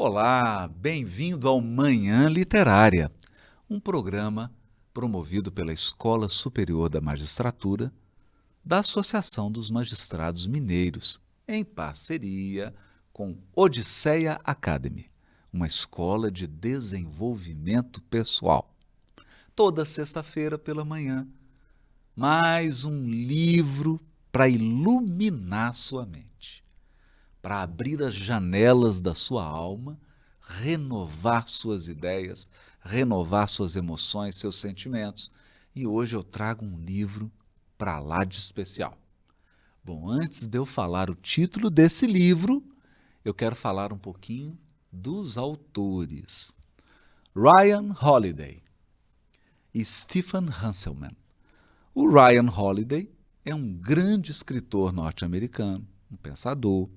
Olá, bem-vindo ao Manhã Literária, um programa promovido pela Escola Superior da Magistratura da Associação dos Magistrados Mineiros, em parceria com Odisseia Academy, uma escola de desenvolvimento pessoal. Toda sexta-feira pela manhã, mais um livro para iluminar sua mente, para abrir as janelas da sua alma, renovar suas ideias, renovar suas emoções, seus sentimentos. E hoje eu trago um livro para lá de especial. Bom, antes de eu falar o título desse livro, eu quero falar um pouquinho dos autores. Ryan Holiday e Stephen Hanselman. O Ryan Holiday é um grande escritor norte-americano, um pensador,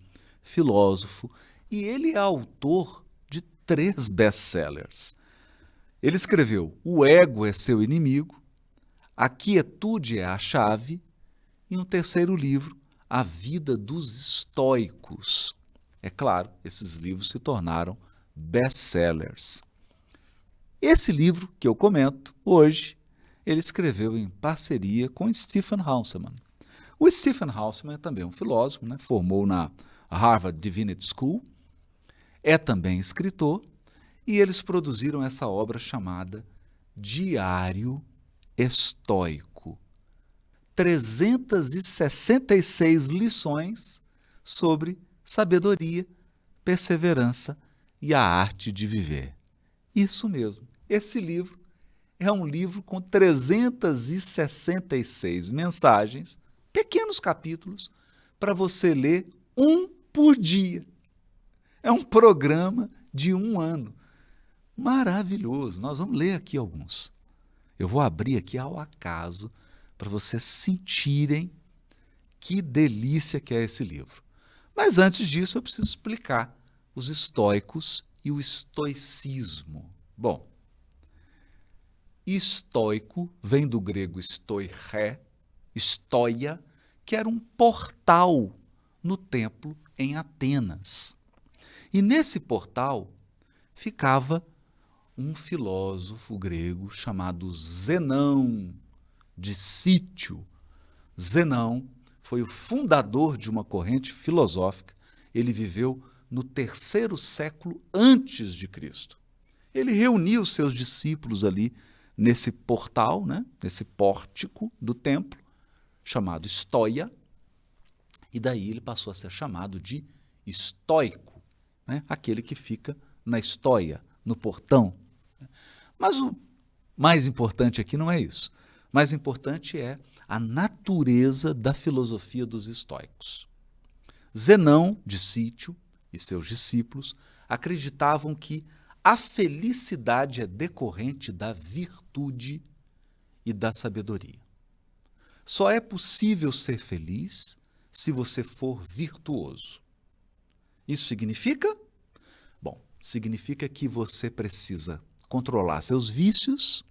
filósofo, e ele é autor de 3 best-sellers. Ele escreveu O Ego é Seu Inimigo, A Quietude é a Chave, e um terceiro livro, A Vida dos Estoicos. É claro, esses livros se tornaram best-sellers. Esse livro que eu comento hoje, ele escreveu em parceria com Stephen Hanselman. O Stephen Hanselman é também um filósofo, formou na Harvard Divinity School, é também escritor, e eles produziram essa obra chamada Diário Estoico. 366 lições sobre sabedoria, perseverança e a arte de viver. Isso mesmo, esse livro é um livro com 366 mensagens, pequenos capítulos, para você ler um por dia. É um programa de 1 ano. Maravilhoso. Nós vamos ler aqui alguns. Eu vou abrir aqui ao acaso para vocês sentirem que delícia que é esse livro. Mas antes disso eu preciso explicar os estoicos e o estoicismo. Bom, estoico vem do grego stoiché, stoia, que era um portal no templo em Atenas. E nesse portal ficava um filósofo grego chamado Zenão de Cítio. Zenão foi o fundador de uma corrente filosófica. Ele viveu no 3º século antes de Cristo. Ele reuniu seus discípulos ali nesse portal, nesse pórtico do templo, chamado Stoia, e daí ele passou a ser chamado de estoico, aquele que fica na Stoia, no portão. Mas o mais importante aqui não é isso. O mais importante é a natureza da filosofia dos estoicos. Zenão de Cítio e seus discípulos acreditavam que a felicidade é decorrente da virtude e da sabedoria. Só é possível ser feliz se você for virtuoso. Isso significa? Bom, significa que você precisa controlar seus vícios,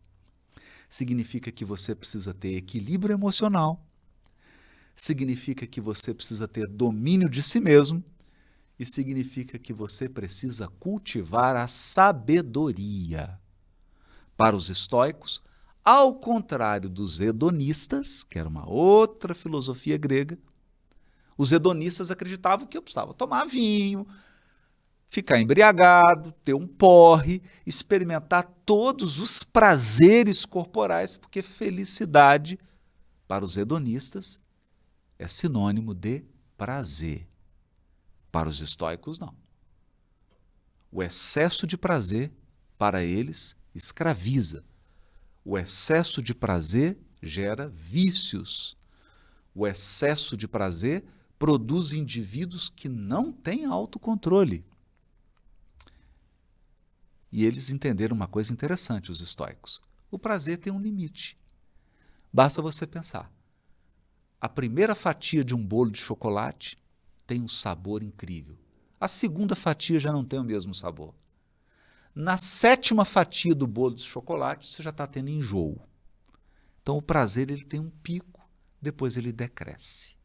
significa que você precisa ter equilíbrio emocional, significa que você precisa ter domínio de si mesmo e significa que você precisa cultivar a sabedoria. Para os estoicos, ao contrário dos hedonistas, que era uma outra filosofia grega, os hedonistas acreditavam que eu precisava tomar vinho, ficar embriagado, ter um porre, experimentar todos os prazeres corporais, porque felicidade, para os hedonistas, é sinônimo de prazer. Para os estoicos, não. O excesso de prazer, para eles, escraviza. O excesso de prazer gera vícios. O excesso de prazer produz indivíduos que não têm autocontrole. E eles entenderam uma coisa interessante, os estoicos. O prazer tem um limite. Basta você pensar. A primeira fatia de um bolo de chocolate tem um sabor incrível. A segunda fatia já não tem o mesmo sabor. Na 7ª fatia do bolo de chocolate, você já está tendo enjoo. Então, o prazer ele tem um pico, depois ele decresce.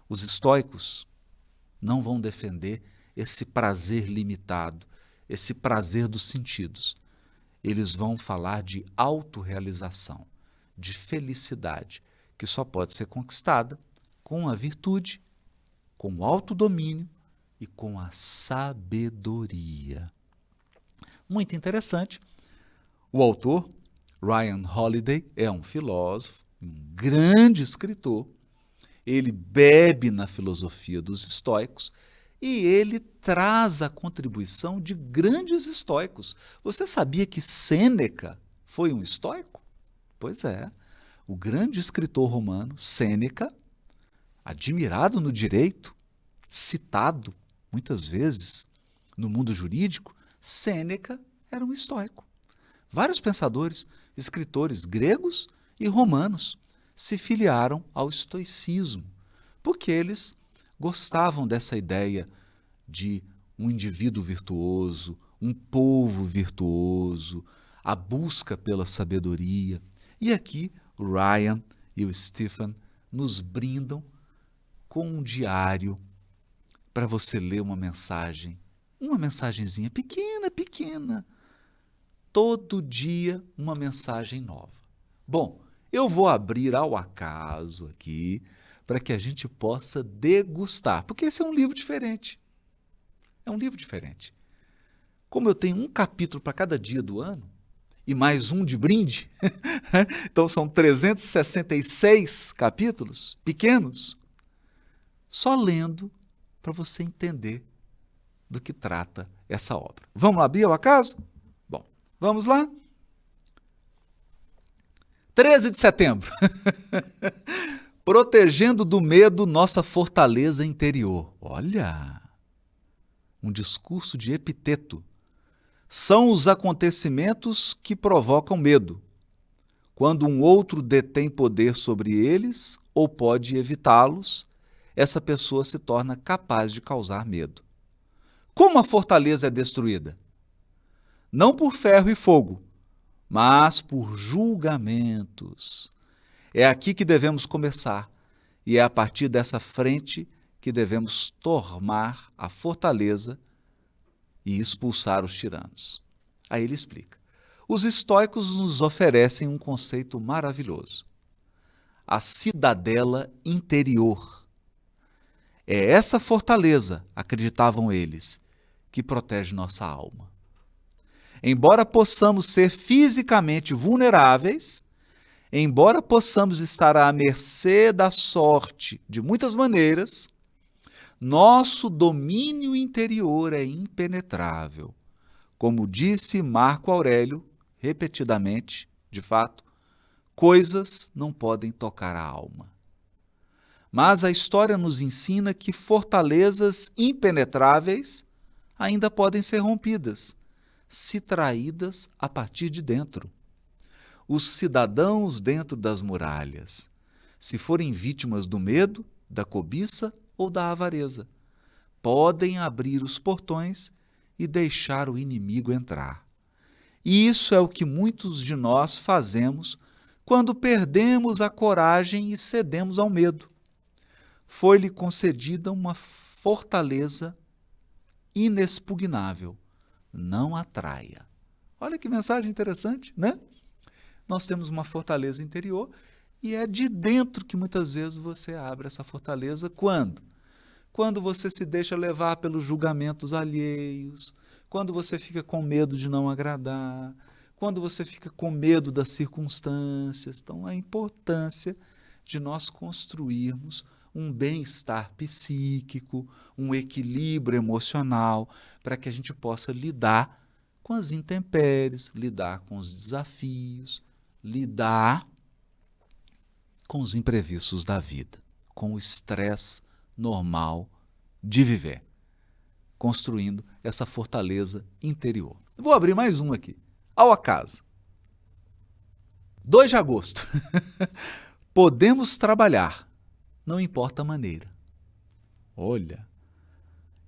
Os estoicos não vão defender esse prazer limitado, esse prazer dos sentidos. Eles vão falar de autorrealização, de felicidade, que só pode ser conquistada com a virtude, com o autodomínio e com a sabedoria. Muito interessante. O autor, Ryan Holiday, é um filósofo, um grande escritor. Ele bebe na filosofia dos estoicos e ele traz a contribuição de grandes estoicos. Você sabia que Sêneca foi um estoico? Pois é. O grande escritor romano, Sêneca, admirado no direito, citado muitas vezes no mundo jurídico, Sêneca era um estoico. Vários pensadores, escritores gregos e romanos se filiaram ao estoicismo, porque eles gostavam dessa ideia de um indivíduo virtuoso, um povo virtuoso, a busca pela sabedoria. E aqui o Ryan e o Stephen nos brindam com um diário para você ler uma mensagenzinha pequena, todo dia uma mensagem nova. Bom, eu vou abrir ao acaso aqui para que a gente possa degustar, porque esse é um livro diferente. É um livro diferente. Como eu tenho um capítulo para cada dia do ano, e mais um de brinde, então são 366 capítulos pequenos, só lendo para você entender do que trata essa obra. Vamos abrir ao acaso? Bom, vamos lá? 13 de setembro. Protegendo do medo nossa fortaleza interior. Olha, um discurso de Epiteto. São os acontecimentos que provocam medo, quando um outro detém poder sobre eles ou pode evitá-los, essa pessoa se torna capaz de causar medo. Como a fortaleza é destruída? Não por ferro e fogo, mas por julgamentos. É aqui que devemos começar, e é a partir dessa frente que devemos tomar a fortaleza e expulsar os tiranos. Aí ele explica. Os estoicos nos oferecem um conceito maravilhoso. A cidadela interior. É essa fortaleza, acreditavam eles, que protege nossa alma. Embora possamos ser fisicamente vulneráveis, embora possamos estar à mercê da sorte de muitas maneiras, nosso domínio interior é impenetrável. Como disse Marco Aurélio, repetidamente, de fato, coisas não podem tocar a alma. Mas a história nos ensina que fortalezas impenetráveis ainda podem ser rompidas, se traídas a partir de dentro. Os cidadãos dentro das muralhas, se forem vítimas do medo, da cobiça ou da avareza, podem abrir os portões e deixar o inimigo entrar. E isso é o que muitos de nós fazemos quando perdemos a coragem e cedemos ao medo. Foi-lhe concedida uma fortaleza inexpugnável. Não a traia. Olha que mensagem interessante, né? Nós temos uma fortaleza interior e é de dentro que muitas vezes você abre essa fortaleza. Quando? Quando você se deixa levar pelos julgamentos alheios, quando você fica com medo de não agradar, quando você fica com medo das circunstâncias. Então, a importância de nós construirmos um bem-estar psíquico, um equilíbrio emocional, para que a gente possa lidar com as intempéries, lidar com os desafios, lidar com os imprevistos da vida, com o estresse normal de viver, construindo essa fortaleza interior. Vou abrir mais um aqui, ao acaso. 2 de agosto. Podemos trabalhar, não importa a maneira. Olha,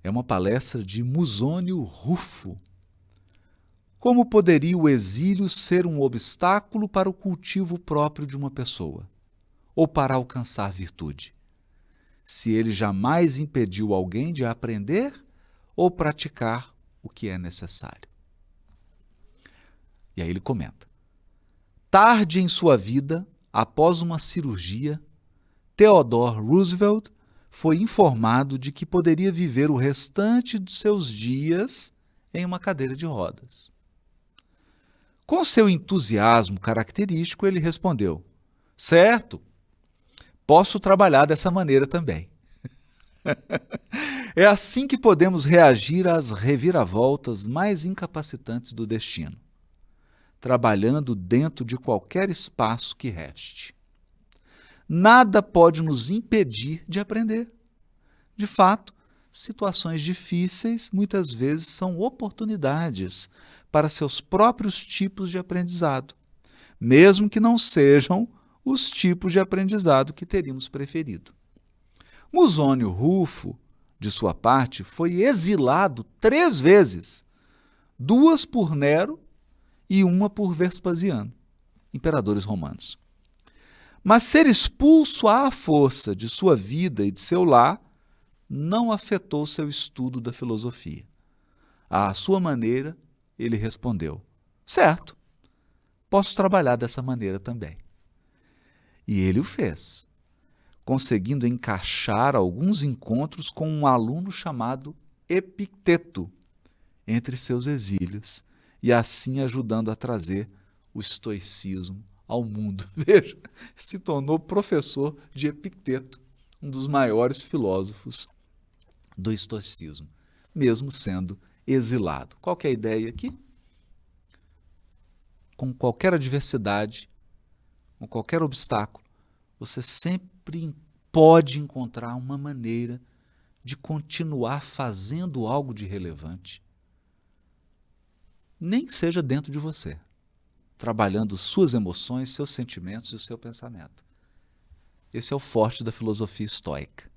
é uma palestra de Musônio Rufo. Como poderia o exílio ser um obstáculo para o cultivo próprio de uma pessoa, ou para alcançar virtude? Se ele jamais impediu alguém de aprender ou praticar o que é necessário. E aí ele comenta: tarde em sua vida, após uma cirurgia, Theodore Roosevelt foi informado de que poderia viver o restante de seus dias em uma cadeira de rodas. Com seu entusiasmo característico, ele respondeu: certo, posso trabalhar dessa maneira também. É assim que podemos reagir às reviravoltas mais incapacitantes do destino, trabalhando dentro de qualquer espaço que reste. Nada pode nos impedir de aprender. De fato, situações difíceis muitas vezes são oportunidades para seus próprios tipos de aprendizado, mesmo que não sejam os tipos de aprendizado que teríamos preferido. Musônio Rufo, de sua parte, foi exilado 3 vezes, 2 por Nero e 1 por Vespasiano, imperadores romanos. Mas ser expulso à força de sua vida e de seu lar não afetou seu estudo da filosofia. À sua maneira, ele respondeu: certo, posso trabalhar dessa maneira também. E ele o fez, conseguindo encaixar alguns encontros com um aluno chamado Epicteto entre seus exílios, e assim ajudando a trazer o estoicismo ao mundo. Veja, se tornou professor de Epicteto, um dos maiores filósofos do estoicismo, mesmo sendo exilado. Qual que é a ideia aqui? Com qualquer adversidade, com qualquer obstáculo, você sempre pode encontrar uma maneira de continuar fazendo algo de relevante, nem que seja dentro de você, trabalhando suas emoções, seus sentimentos e o seu pensamento. Esse é o forte da filosofia estoica,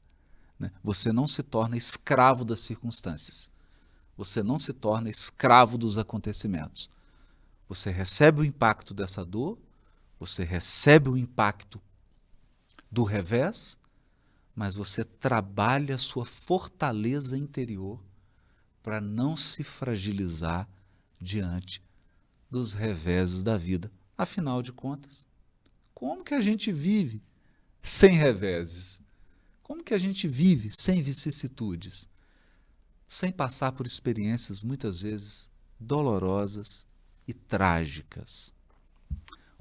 né? Você não se torna escravo das circunstâncias. Você não se torna escravo dos acontecimentos. Você recebe o impacto dessa dor, você recebe o impacto do revés, mas você trabalha a sua fortaleza interior para não se fragilizar diante dos reveses da vida. Afinal de contas, como que a gente vive sem reveses? Como que a gente vive sem vicissitudes? Sem passar por experiências muitas vezes dolorosas e trágicas.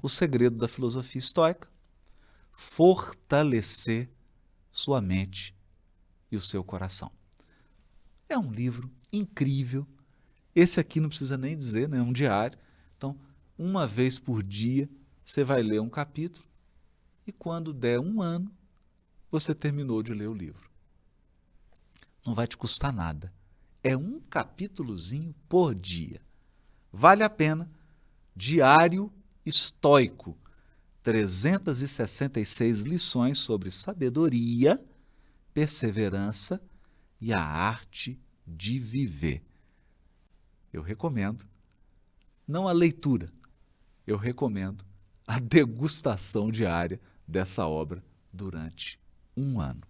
O segredo da filosofia estoica: fortalecer sua mente e o seu coração. É um livro incrível. Esse aqui não precisa nem dizer, né? É um diário. Então, 1 vez por dia, você vai ler um capítulo e quando der 1 ano, você terminou de ler o livro. Não vai te custar nada. É um capítulozinho por dia. Vale a pena. Diário estoico. 366 lições sobre sabedoria, perseverança e a arte de viver. Eu recomendo, não a leitura, eu recomendo a degustação diária dessa obra durante 1 ano.